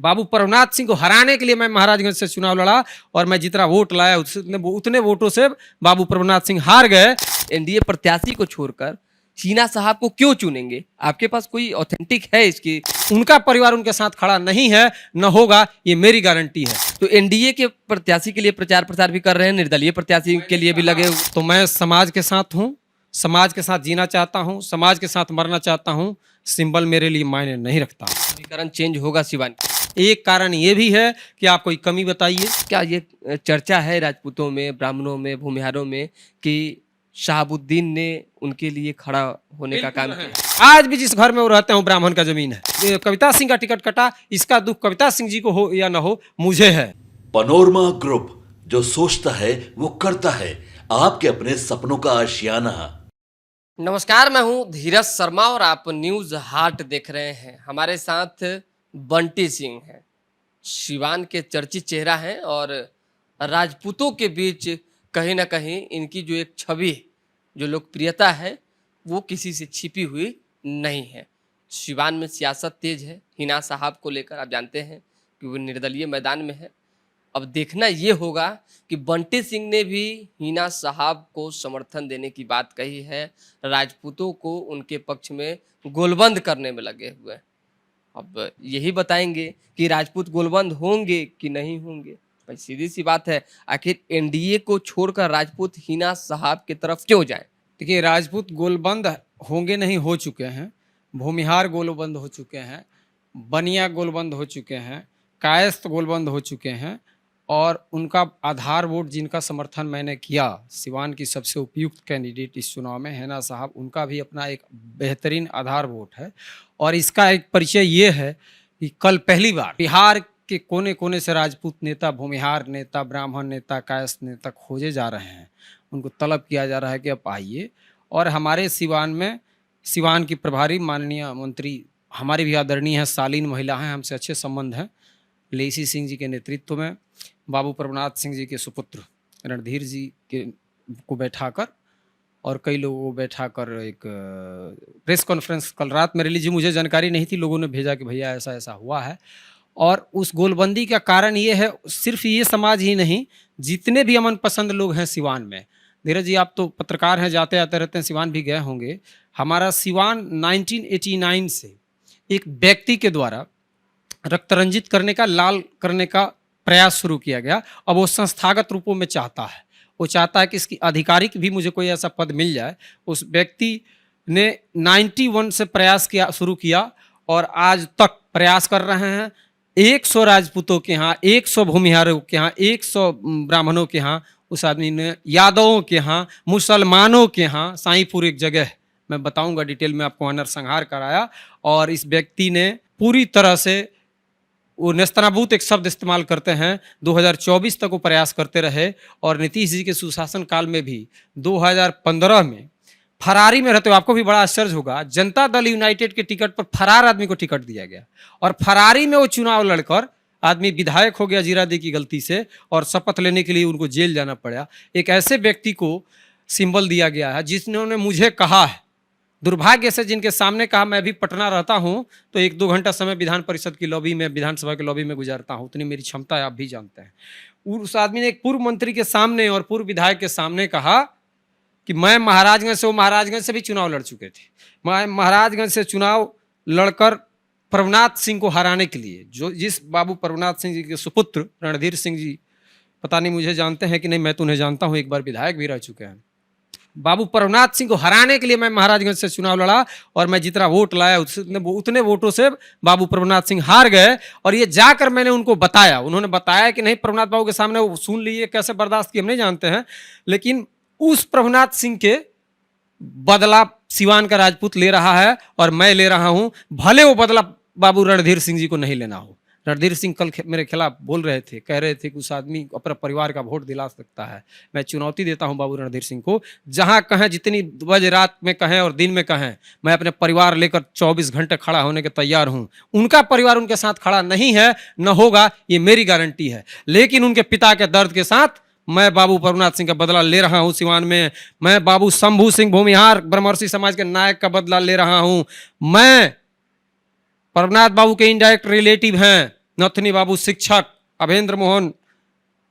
बाबू प्रभुनाथ सिंह को हराने के लिए मैं महाराजगंज से चुनाव लड़ा और मैं जितना वोट लाया उतने वोटों से बाबू प्रभुनाथ सिंह हार गए। एनडीए प्रत्याशी को छोड़कर हीना साहब को क्यों चुनेंगे? आपके पास कोई ऑथेंटिक है इसकी? उनका परिवार उनके साथ खड़ा नहीं है, न होगा, ये मेरी गारंटी है। तो एनडीए के प्रत्याशी के लिए प्रचार प्रसार भी कर रहे हैं, निर्दलीय प्रत्याशी के लिए भी लगे हुए। तो मैं समाज के साथ हूँ, समाज के साथ जीना चाहता हूँ, समाज के साथ मरना चाहता हूँ। सिंबल मेरे लिए मायने नहीं रखता। समीकरण चेंज होगा शिवानी? एक कारण ये भी है कि आप कोई कमी बताइए। क्या ये चर्चा है राजपूतों में, ब्राह्मणों में, भूमिहारों में कि शहाबुद्दीन ने उनके लिए खड़ा होने का काम किया? आज भी जिस घर में वो रहते हैं ब्राह्मण का जमीन है। ये कविता सिंह का टिकट कटा, इसका दुख कविता सिंह जी को हो या ना हो, मुझे है। पनोरमा ग्रुप, जो सोचता है वो करता है। आपके अपने सपनों का आशियाना। नमस्कार, मैं हूं धीरज शर्मा और आप न्यूज हार्ट देख रहे हैं। हमारे साथ बंटी सिंह हैं, सिवान के चर्चित चेहरा हैं और राजपूतों के बीच कहीं ना कहीं इनकी जो एक छवि, जो लोकप्रियता है, वो किसी से छिपी हुई नहीं है। सिवान में सियासत तेज है। हिना साहब को लेकर आप जानते हैं कि वो निर्दलीय मैदान में है। अब देखना ये होगा कि बंटी सिंह ने भी हिना साहब को समर्थन देने की बात कही है। राजपूतों को उनके पक्ष में गोलबंद करने में लगे हुए हैं। अब यही बताएंगे कि राजपूत गोलबंद होंगे कि नहीं होंगे। भाई सीधी सी बात है, आखिर एनडीए को छोड़कर राजपूत हिना साहब की तरफ क्यों जाएं? देखिए, राजपूत गोलबंद होंगे नहीं, हो चुके हैं। भूमिहार गोलबंद हो चुके हैं, बनिया गोलबंद हो चुके हैं, कायस्थ गोलबंद हो चुके हैं। और उनका आधार वोट जिनका समर्थन मैंने किया, सिवान की सबसे उपयुक्त कैंडिडेट इस चुनाव में हिना साहब, उनका भी अपना एक बेहतरीन आधार वोट है। और इसका एक परिचय ये है कि कल पहली बार बिहार के कोने कोने से राजपूत नेता, भूमिहार नेता, ब्राह्मण नेता, कायस्थ नेता खोजे जा रहे हैं। उनको तलब किया जा रहा है कि आप आइए। और हमारे सिवान में, सिवान की प्रभारी माननीय मंत्री हमारी भी आदरणीय है, शालीन महिला हैं, हमसे अच्छे संबंध हैं। लेसी सिंह जी के नेतृत्व में बाबू प्रभुनाथ सिंह जी के सुपुत्र रणधीर जी को बैठाकर और कई लोगों को बैठाकर एक प्रेस कॉन्फ्रेंस कल रात में रिलीज। मुझे जानकारी नहीं थी, लोगों ने भेजा कि भैया ऐसा ऐसा हुआ है। और उस गोलबंदी का कारण ये है, सिर्फ ये समाज ही नहीं, जितने भी अमन पसंद लोग हैं सिवान में। धीरज जी, आप तो पत्रकार हैं, जाते आते रहते हैं, सिवान भी गए होंगे। हमारा सिवान 1989 से एक व्यक्ति के द्वारा रक्त रंजित करने का, लाल करने का प्रयास शुरू किया गया। अब वो संस्थागत रूपों में चाहता है, वो चाहता है कि इसकी आधिकारिक भी मुझे कोई ऐसा पद मिल जाए। उस व्यक्ति ने 91 से प्रयास किया, शुरू किया और आज तक प्रयास कर रहे हैं। 100 राजपूतों के यहाँ, 100 भूमिहारों के यहाँ, 100 ब्राह्मणों के यहाँ, उस आदमी ने यादवों के यहाँ, मुसलमानों के यहाँ, साईंपुर एक जगह मैं बताऊंगा डिटेल में आपको, नरसंहार कराया। और इस व्यक्ति ने पूरी तरह से, वो नेस्तनाबूत एक शब्द इस्तेमाल करते हैं, 2024 तक वो प्रयास करते रहे। और नीतीश जी के सुशासन काल में भी 2015 में फरारी में रहते हुए, आपको भी बड़ा आश्चर्य होगा, जनता दल यूनाइटेड के टिकट पर फरार आदमी को टिकट दिया गया और फरारी में वो चुनाव लड़कर आदमी विधायक हो गया जीरादेवी की गलती से, और शपथ लेने के लिए उनको जेल जाना पड़ा। एक ऐसे व्यक्ति को सिंबल दिया गया है जिन्होंने मुझे कहा है, दुर्भाग्य से जिनके सामने कहा, मैं भी पटना रहता हूं तो 1-2 घंटा समय विधान परिषद की लॉबी में, विधानसभा की लॉबी में गुजारता हूं, उतनी मेरी क्षमता है, आप भी जानते हैं। उस आदमी ने एक पूर्व मंत्री के सामने और पूर्व विधायक के सामने कहा कि मैं महाराजगंज से, वो महाराजगंज से भी चुनाव लड़ चुके थे, मैं महाराजगंज से चुनाव लड़कर प्रभुनाथ सिंह को हराने के लिए, जो जिस बाबू प्रभुनाथ सिंह जी के सुपुत्र रणधीर सिंह जी, पता नहीं मुझे जानते हैं कि नहीं, मैं तो उन्हें जानता हूं, एक बार विधायक भी रह चुके हैं। बाबू प्रभुनाथ सिंह को हराने के लिए मैं महाराजगंज से चुनाव लड़ा और मैं जितना वोट लाया उतने वोटों से बाबू प्रभुनाथ सिंह हार गए। और ये जाकर मैंने उनको बताया, उन्होंने बताया कि नहीं, प्रभुनाथ बाबू के सामने वो सुन लिए, कैसे बर्दाश्त किए हम नहीं जानते हैं। लेकिन उस प्रभुनाथ सिंह के बदला सिवान का राजपूत ले रहा है और मैं ले रहा हूं, भले वो बदला बाबू रणधीर सिंह जी को नहीं लेना हो। रणधीर सिंह कल मेरे खिलाफ बोल रहे थे, कह रहे थे कि उस आदमी अपने परिवार का वोट दिला सकता है। मैं चुनौती देता हूं बाबू रणधीर सिंह को, जहां कहें, जितनी बजे रात में कहें और दिन में कहें, मैं अपने परिवार लेकर 24 घंटे खड़ा होने के तैयार हूं। उनका परिवार उनके साथ खड़ा नहीं है, न होगा, ये मेरी गारंटी है। लेकिन उनके पिता के दर्द के साथ मैं बाबू प्रभुनाथ सिंह का बदला ले रहा हूं सिवान में। मैं बाबू शंभू सिंह भूमिहार ब्रह्मर्षि समाज के नायक का बदला ले रहा हूं। मैं प्रभुनाथ बाबू के इनडायरेक्ट रिलेटिव हैं, नथनी बाबू शिक्षक, अभेंद्र मोहन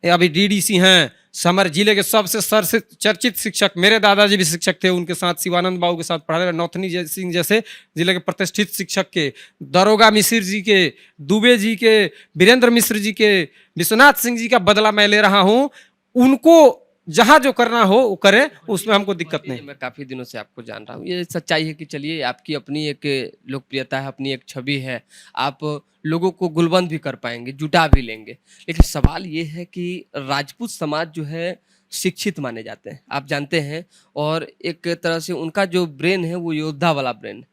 अभी डीडीसी हैं, समर जिले के सबसे चर्चित शिक्षक, मेरे दादाजी भी शिक्षक थे, उनके साथ शिवानंद बाबू के साथ पढ़ा रहे, नौथनी सिंह जैसे जिले के प्रतिष्ठित शिक्षक के, दरोगा मिश्र जी के, दुबे जी के, वीरेंद्र मिश्र जी के, विश्वनाथ सिंह जी का बदला मैं ले रहा हूं। उनको जहां जो करना हो वो करें, उसमें हमको दिक्कत नहीं। मैं काफी दिनों से आपको जान रहा हूँ, ये सच्चाई है कि चलिए आपकी अपनी एक लोकप्रियता है, अपनी एक छवि है, आप लोगों को गुलबंद भी कर पाएंगे, जुटा भी लेंगे। लेकिन सवाल ये है कि राजपूत समाज जो है शिक्षित माने जाते हैं, आप जानते हैं, और एक तरह से उनका जो ब्रेन है वो योद्धा वाला ब्रेन।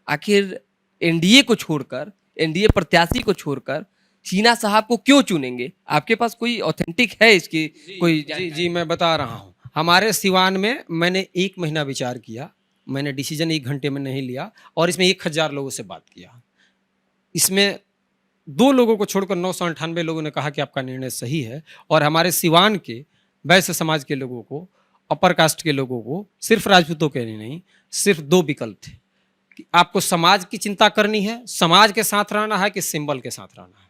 आखिर एनडीए को छोड़कर, एनडीए प्रत्याशी को छोड़कर चीना साहब को क्यों चुनेंगे? आपके पास कोई ऑथेंटिक है इसकी कोई? जी मैं बता रहा हूँ। हमारे सिवान में मैंने 1 महीना विचार किया, मैंने डिसीजन 1 घंटे में नहीं लिया, और इसमें 1000 लोगों से बात किया। इसमें 2 लोगों को छोड़कर 998 लोगों ने कहा कि आपका निर्णय सही है। और हमारे सिवान के वैश्य समाज के लोगों को, अपर कास्ट के लोगों को, सिर्फ राजपूतों के लिए नहीं, सिर्फ 2 विकल्प थे कि आपको समाज की चिंता करनी है, समाज के साथ रहना है कि सिंबल के साथ रहना है।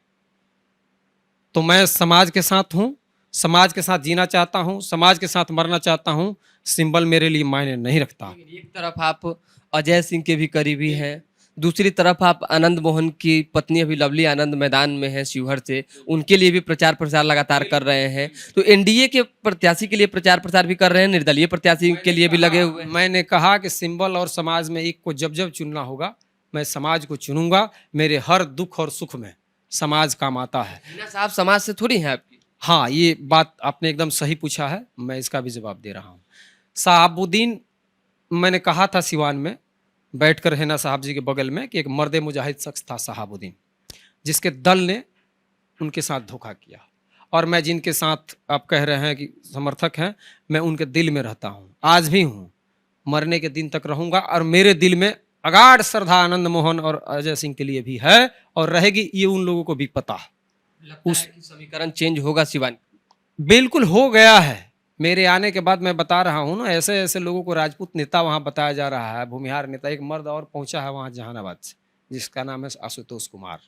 तो मैं समाज के साथ हूं, समाज के साथ जीना चाहता हूं, समाज के साथ मरना चाहता हूं। सिंबल मेरे लिए मायने नहीं रखता। एक तरफ आप अजय सिंह के भी करीबी हैं, दूसरी तरफ आप आनंद मोहन की पत्नी अभी लवली आनंद मैदान में है शिवहर से, उनके लिए भी प्रचार प्रसार लगातार कर रहे हैं। तो एनडीए के प्रत्याशी के लिए प्रचार प्रसार भी कर रहे हैं, निर्दलीय प्रत्याशी के लिए भी लगे हुए हैं। मैंने कहा कि सिंबल और समाज में एक को जब जब चुनना होगा, मैं समाज को चुनूंगा। मेरे हर दुख और सुख में समाज काम आता है। मीना साहब समाज से थोड़ी हैं आपकी। हाँ, ये बात आपने एकदम सही पूछा है, मैं इसका भी जवाब दे रहा हूँ। साहबुद्दीन, मैंने कहा था सिवान में बैठकर हेना साहब जी के बगल में कि एक मर्द मुजाहिद शख्स था साहबुद्दीन, जिसके दल ने उनके साथ धोखा किया। और मैं जिनके साथ आप कह रहे हैं कि समर्थक हैं, मैं उनके दिल में रहता हूँ, आज भी हूँ, मरने के दिन तक रहूँगा। और मेरे दिल में अगाध श्रद्धा आनंद मोहन और अजय सिंह के लिए भी है और रहेगी, ये उन लोगों को भी पता है। उस समीकरण चेंज होगा सिवान? बिल्कुल हो गया है। मेरे आने के बाद मैं बता रहा हूँ ना, ऐसे ऐसे लोगों को राजपूत नेता वहाँ बताया जा रहा है, भूमिहार नेता। एक मर्द और पहुंचा है वहाँ जहानाबाद से, जिसका नाम है आशुतोष कुमार।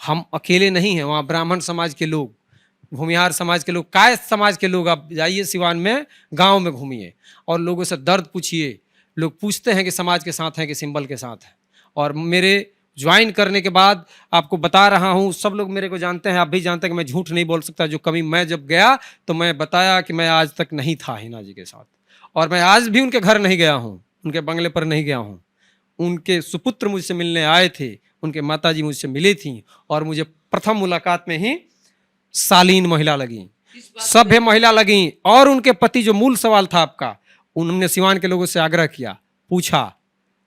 हम अकेले नहीं हैं, वहाँ ब्राह्मण समाज के लोग, भूमिहार समाज के लोग, कायस्थ समाज के लोग। आप जाइए सिवान में, गांव में घूमिए और लोगों से दर्द पूछिए। लोग पूछते हैं कि समाज के साथ हैं कि सिंबल के साथ हैं। और मेरे ज्वाइन करने के बाद आपको बता रहा हूँ, सब लोग मेरे को जानते हैं, आप भी जानते हैं कि मैं झूठ नहीं बोल सकता। जो कभी मैं जब गया तो मैं बताया कि मैं आज तक नहीं था हिना जी के साथ, और मैं आज भी उनके घर नहीं गया हूँ, उनके बंगले पर नहीं गया हूँ। उनके सुपुत्र मुझसे मिलने आए थे, उनके माताजी मुझसे मिली थी, और मुझे प्रथम मुलाकात में ही शालीन महिला लगी, सभ्य महिला लगी। और उनके पति, जो मूल सवाल था आपका, उन्होंने सिवान के लोगों से आग्रह किया, पूछा,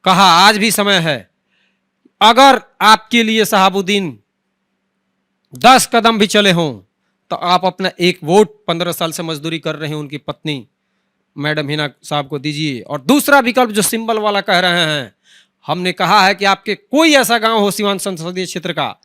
कहा आज भी समय है, अगर आपके लिए साहबुद्दीन 10 कदम भी चले हों तो आप अपना एक वोट 15 साल से मजदूरी कर रहे हैं उनकी पत्नी मैडम हिना साहब को दीजिए। और दूसरा विकल्प जो सिंबल वाला कह रहे हैं, हमने कहा है कि आपके कोई ऐसा गांव हो सिवान संसदीय क्षेत्र का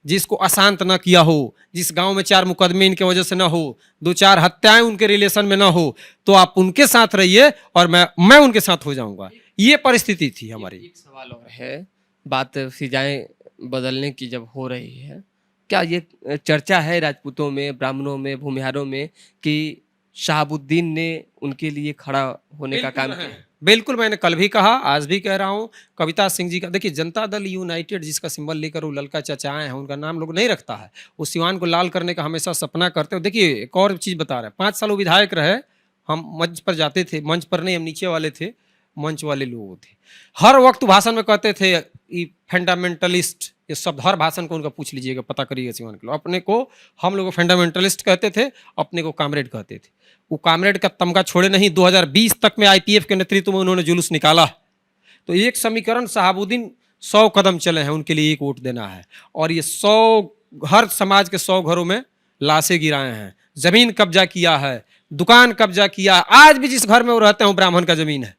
जिसको अशांत न किया हो, जिस गांव में 4 मुकदमे इनके वजह से न हो, 2-4 हत्याएं उनके रिलेशन में न हो, तो आप उनके साथ रहिए और मैं उनके साथ हो जाऊंगा। ये परिस्थिति थी हमारी। एक सवाल और है, बात फिजाएं बदलने की जब हो रही है, क्या ये चर्चा है राजपूतों में, ब्राह्मणों में, भूमिहारों में कि शहाबुद्दीन ने उनके लिए खड़ा होने का काम किया? बिल्कुल, मैंने कल भी कहा, आज भी कह रहा हूं। कविता सिंह जी का देखिए, जनता दल यूनाइटेड जिसका सिंबल लेकर वो ललका चचाएं हैं, उनका नाम लोग नहीं रखता है। वो सिवान को लाल करने का हमेशा सपना करते हो। देखिए, एक और चीज बता रहे हैं, 5 साल वो विधायक रहे, हम मंच पर जाते थे, मंच पर नहीं, हम नीचे वाले थे, मंच वाले लोग थे। हर वक्त भाषण में कहते थे फंडामेंटलिस्ट, ये शब्द हर भाषण को उनका पूछ लीजिएगा, पता करिएगा सिवान के लोग। अपने को हम लोग फंडामेंटलिस्ट कहते थे, अपने को कामरेड कहते थे। वो कामरेड का तमगा छोड़े नहीं। 2020 तक में आईपीएफ के नेतृत्व में उन्होंने जुलूस निकाला। तो एक समीकरण, साहबुद्दीन 100 कदम चले हैं, उनके लिए 1 वोट देना है। और ये 100, हर समाज के 100 घरों में लाशें गिराए हैं, जमीन कब्जा किया है, दुकान कब्जा किया। आज भी जिस घर में वो रहते हैं वो ब्राह्मण का जमीन है,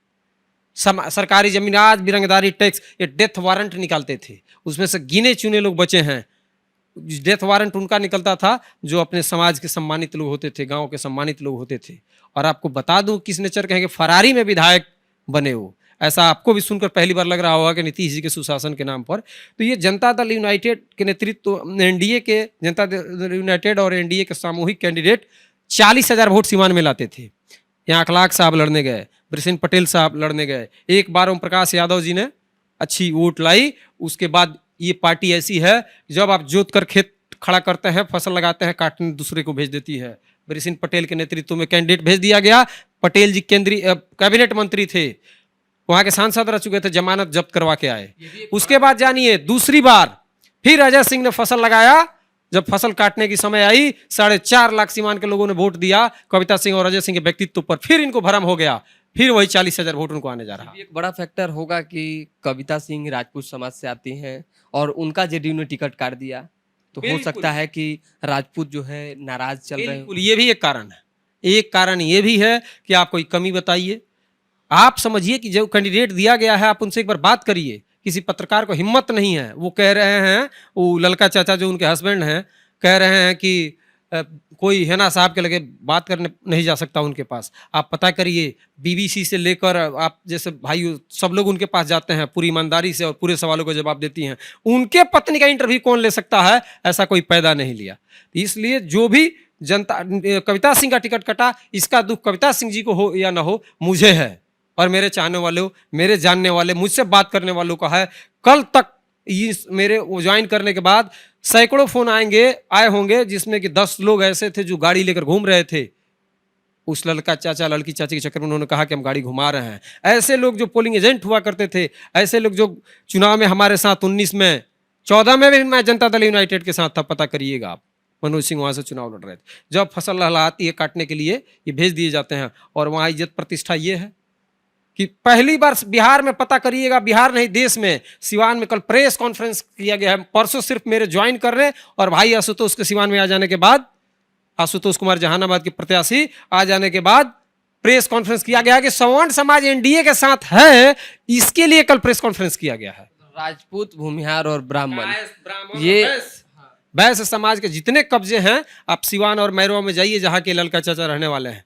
सरकारी जमीन। आज भी रंगदारी टैक्स, ये डेथ वारंट निकालते थे, उसमें से गिने चुने लोग बचे हैं। डेथ वारंट उनका निकलता था जो अपने समाज के सम्मानित लोग होते थे, गांव के सम्मानित लोग होते थे। और आपको बता दूं किस नेचर के हैं कि फरारी में विधायक बने, वो ऐसा आपको भी सुनकर पहली बार लग रहा होगा कि नीतीश जी के सुशासन के नाम पर। तो ये जनता दल यूनाइटेड के नेतृत्व, एनडीए के, जनता दल यूनाइटेड और एनडीए के सामूहिक कैंडिडेट 40,000 वोट सीवान में लाते थे। यहाँ अखलाक साहब लड़ने गए, ब्रिसेन पटेल साहब लड़ने गए, एक बार ओम प्रकाश यादव जी ने अच्छी वोट लाई। उसके बाद ये पार्टी ऐसी है, जब आप जोत कर खेत खड़ा करते हैं, फसल लगाते हैं, काटने दूसरे को भेज देती है। ब्रिसेन पटेल के नेतृत्व में कैंडिडेट भेज दिया गया। पटेल जी केंद्रीय कैबिनेट मंत्री थे, वहां के सांसद रह चुके थे, जमानत जब्त करवा के आए। उसके बाद जानिए दूसरी बार फिर अजय सिंह ने फसल लगाया। जब फसल काटने की समय आई, 4.5 लाख सीवान के लोगों ने वोट दिया कविता सिंह और अजय सिंह के व्यक्तित्व पर, फिर इनको भरम हो गया, फिर वही 40,000 वोट उनको आने जा रहा। एक बड़ा फैक्टर होगा कि कविता सिंह राजपूत समाज से आती हैं और उनका जेडीयू ने टिकट काट दिया, तो हो सकता है कि राजपूत जो है नाराज चल रहे हैं। ये भी एक कारण है। एक कारण ये भी है कि आप कोई कमी बताइए, आप समझिए कि जो कैंडिडेट दिया गया है आप उनसे एक बार बात करिए। किसी पत्रकार को हिम्मत नहीं है, वो कह रहे हैं, वो ललका चाचा जो उनके हस्बैंड हैं कह रहे हैं कि कोई हेना साहब के लगे बात करने नहीं जा सकता उनके पास। आप पता करिए, बीबीसी से लेकर आप जैसे भाई सब लोग उनके पास जाते हैं पूरी ईमानदारी से और पूरे सवालों का जवाब देती हैं। उनके पत्नी का इंटरव्यू कौन ले सकता है, ऐसा कोई पैदा नहीं लिया। इसलिए जो भी जनता कविता सिंह का टिकट कटा, इसका दुख कविता सिंह जी को हो या ना हो, मुझे है और मेरे चाहने वालों, मेरे जानने वाले, मुझसे बात करने वालों का है। कल तक इस मेरे ज्वाइन करने के बाद सैकड़ों फोन आए होंगे, जिसमें कि 10 लोग ऐसे थे जो गाड़ी लेकर घूम रहे थे। उस लड़का चाचा लड़की चाची के चक्कर में उन्होंने कहा कि हम गाड़ी घुमा रहे हैं। ऐसे लोग जो पोलिंग एजेंट हुआ करते थे, ऐसे लोग जो चुनाव में हमारे साथ 19 में, 14 में भी मैं जनता दल यूनाइटेड के साथ था, पता करिएगा आप। मनोज सिंह वहां से चुनाव लड़ रहे थे। जब फसल लहलहाती है काटने के लिए, ये भेज दिए जाते हैं। और वहां इज्जत प्रतिष्ठा ये है कि पहली बार बिहार में, पता करिएगा, बिहार नहीं देश में, सिवान में कल प्रेस कॉन्फ्रेंस किया गया है। परसों सिर्फ मेरे ज्वाइन करने और भाई आशुतोष के सिवान में आ जाने के बाद, आशुतोष कुमार जहानाबाद के प्रत्याशी आ जाने के बाद प्रेस कॉन्फ्रेंस किया गया कि सवर्ण समाज एनडीए के साथ है, इसके लिए कल प्रेस कॉन्फ्रेंस किया गया है। राजपूत, भूमिहार और ब्राह्मण, ये वैश्य समाज के जितने कब्जे हैं, आप सिवान और मैरवा में जाइए जहां के ललका चाचा रहने वाले हैं,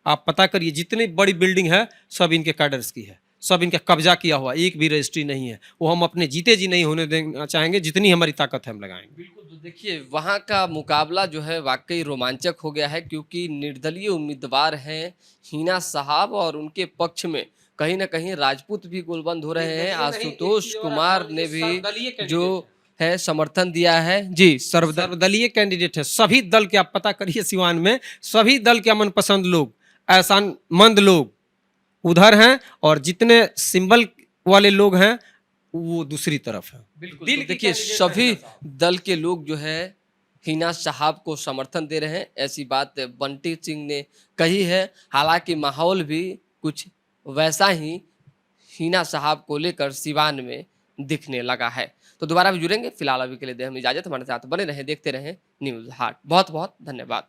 आप पता करिए, जितनी बड़ी बिल्डिंग है सब इनके कैडर्स की है, सब इनका कब्जा किया हुआ, एक भी रजिस्ट्री नहीं है। वो हम अपने जीते जी नहीं होने देना चाहेंगे, जितनी हमारी ताकत है हम लगाएंगे। बिल्कुल। तो देखिए, वहाँ का मुकाबला जो है वाकई रोमांचक हो गया है, क्योंकि निर्दलीय उम्मीदवार हैं हिना साहब और उनके पक्ष में कहीं ना कहीं राजपूत भी गोलबंद हो रहे हैं। आशुतोष कुमार ने भी जो है समर्थन दिया है। जी, सर्वदलीय कैंडिडेट है। सभी दल के आप पता करिए, सिवान में सभी दल के मनपसंद लोग, एहसानमंद लोग उधर हैं और जितने सिंबल वाले लोग हैं वो दूसरी तरफ है। बिल्कुल। तो देखिए, सभी दल के लोग जो है हिना साहब को समर्थन दे रहे हैं, ऐसी बात बंटी सिंह ने कही है। हालांकि माहौल भी कुछ वैसा ही हिना साहब को लेकर सिवान में दिखने लगा है। तो दोबारा भी जुड़ेंगे, फिलहाल अभी के लिए दे हम इजाजत। हमारे साथ बने रहें, देखते रहें न्यूज़ हाट। बहुत बहुत धन्यवाद।